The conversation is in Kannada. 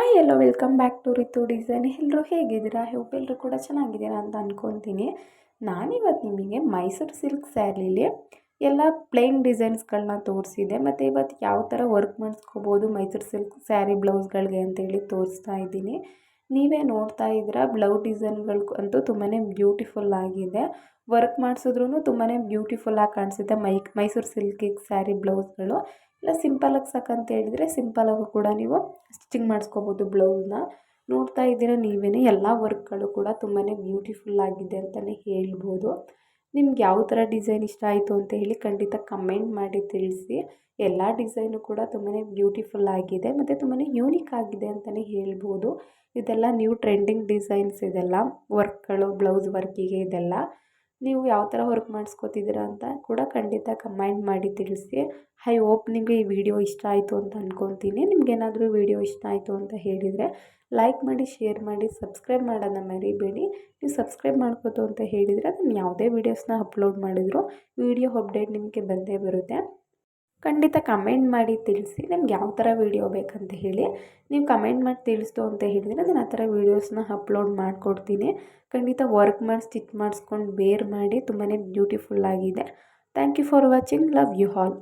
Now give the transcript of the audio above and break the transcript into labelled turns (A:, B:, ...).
A: Hi hello welcome back to Ritu design. ಎಲ್ಲರೂ ಹೇಗಿದ್ದೀರಾ? ಹೋಪ್ ಎಲ್ಲರೂ ಕೂಡ ಚೆನ್ನಾಗಿದ್ದೀರಾ ಅಂತ ಅಂದ್ಕೊತೀನಿ. ನಾನಿವತ್ತು ನಿಮಗೆ ಮೈಸೂರು ಸಿಲ್ಕ್ ಸ್ಯಾರೀಲಿ ಎಲ್ಲ ಪ್ಲೇನ್ ಡಿಸೈನ್ಸ್ಗಳನ್ನ ತೋರಿಸಿದೆ. ಮತ್ತು ಇವತ್ತು ಯಾವ ಥರ ವರ್ಕ್ ಮಾಡಿಸ್ಕೋಬೋದು ಮೈಸೂರು ಸಿಲ್ಕ್ ಸ್ಯಾರಿ ಬ್ಲೌಸ್ಗಳಿಗೆ ಅಂತೇಳಿ ತೋರಿಸ್ತಾ ಇದ್ದೀನಿ. ನೀವೇ ನೋಡ್ತಾ ಇದ್ದೀರಾ, ಬ್ಲೌಸ್ ಡಿಸೈನ್ಗಳು ಅಂತೂ ತುಂಬಾ ಬ್ಯೂಟಿಫುಲ್ ಆಗಿದೆ. ವರ್ಕ್ ಮಾಡಿಸಿದ್ರೂ ತುಂಬಾ ಬ್ಯೂಟಿಫುಲ್ಲಾಗಿ ಕಾಣಿಸುತ್ತೆ ಮೈಸೂರು ಸಿಲ್ಕಿಗೆ ಸ್ಯಾರಿ ಬ್ಲೌಸ್ಗಳು. ಇಲ್ಲ ಸಿಂಪಲಾಗಿ ಸಾಕಂತ ಹೇಳಿದರೆ ಸಿಂಪಲಾಗೂ ಕೂಡ ನೀವು ಸ್ಟಿಚಿಂಗ್ ಮಾಡಿಸ್ಕೋಬೋದು ಬ್ಲೌಸ್ನ. ನೋಡ್ತಾ ಇದ್ದೀರಾ ನೀವೇ, ಎಲ್ಲ ವರ್ಕ್ಗಳು ಕೂಡ ತುಂಬಾ ಬ್ಯೂಟಿಫುಲ್ ಆಗಿದೆ ಅಂತಲೇ ಹೇಳ್ಬೋದು. ನಿಮ್ಗೆ ಯಾವ ಥರ ಡಿಸೈನ್ ಇಷ್ಟ ಆಯಿತು ಅಂತ ಹೇಳಿ ಖಂಡಿತ ಕಮೆಂಟ್ ಮಾಡಿ ತಿಳಿಸಿ. ಎಲ್ಲ ಡಿಸೈನು ಕೂಡ ತುಂಬಾ ಬ್ಯೂಟಿಫುಲ್ ಆಗಿದೆ ಮತ್ತು ತುಂಬಾ ಯೂನಿಕ್ ಆಗಿದೆ ಅಂತಲೇ ಹೇಳ್ಬೋದು. ಇದೆಲ್ಲ ನ್ಯೂ ಟ್ರೆಂಡಿಂಗ್ ಡಿಸೈನ್ಸ್, ಇದೆಲ್ಲ ವರ್ಕ್ಗಳು ಬ್ಲೌಸ್ ವರ್ಕಿಗೆ. ಇದೆಲ್ಲ ನೀವು ಯಾವ ಥರ ವರ್ಕ್ ಮಾಡಿಸ್ಕೋತಿದ್ದೀರಾ ಅಂತ ಕೂಡ ಖಂಡಿತ ಕಮೆಂಟ್ ಮಾಡಿ ತಿಳಿಸಿ. ಐ ಹೋಪ್ ನಿಮಗೆ ಈ ವಿಡಿಯೋ ಇಷ್ಟ ಆಯಿತು ಅಂತ ಅಂದ್ಕೊತೀನಿ. ನಿಮಗೇನಾದರೂ ವಿಡಿಯೋ ಇಷ್ಟ ಆಯಿತು ಅಂತ ಹೇಳಿದರೆ ಲೈಕ್ ಮಾಡಿ, ಶೇರ್ ಮಾಡಿ, ಸಬ್ಸ್ಕ್ರೈಬ್ ಮಾಡೋದನ್ನ ಮರಿಬೇಡಿ. ನೀವು ಸಬ್ಸ್ಕ್ರೈಬ್ ಮಾಡ್ಕೋತು ಅಂತ ಹೇಳಿದರೆ ನಾನು ಯಾವುದೇ ವೀಡಿಯೋಸ್ನ ಅಪ್ಲೋಡ್ ಮಾಡಿದ್ರು ವಿಡಿಯೋ ಅಪ್ಡೇಟ್ ನಿಮಗೆ ಬಂದೇ ಬರುತ್ತೆ. ಖಂಡಿತ ಕಮೆಂಟ್ ಮಾಡಿ ತಿಳಿಸಿ ನಿಮ್ಗೆ ಯಾವ ಥರ ವೀಡಿಯೋ ಬೇಕಂತ ಹೇಳಿ. ನೀವು ಕಮೆಂಟ್ ಮಾಡಿ ತಿಳಿಸ್ತು ಅಂತ ಹೇಳಿದರೆ ನಾನು ಆ ಥರ ವೀಡಿಯೋಸ್ನ ಅಪ್ಲೋಡ್ ಮಾಡಿಕೊಡ್ತೀನಿ. ಖಂಡಿತ ವರ್ಕ್ ಮಾಡಿ ಸ್ಟಿಚ್ ಮಾಡಿಸ್ಕೊಂಡು ವೇರ್ ಮಾಡಿ ತುಂಬಾ ಬ್ಯೂಟಿಫುಲ್ಲಾಗಿದೆ. Thank you for watching. Love you all.